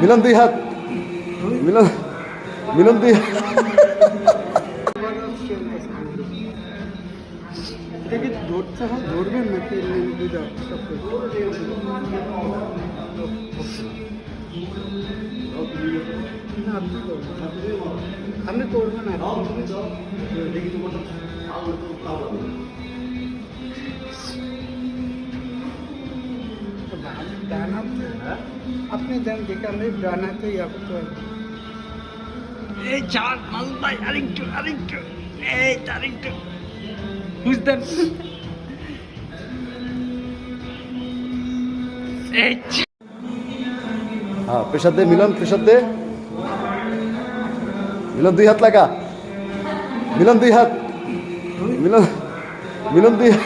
মিলন দুই হাত, মিলন মিলন দুই হাত। ধরবেন নাকি আপনি করবেন না আপনি দেন দেখে আমি ডানাতে ইয়া করতে পারবো। এই চার মাল ভাই আরেকটু এই আরেকটু বুঝতেন এই হ্যাঁ, প্রেসার দে মিলন, প্রেসার দে। মিলন দুই হাত লাগা, মিলন দুই হাত, মিলন মিলন দুই হাত।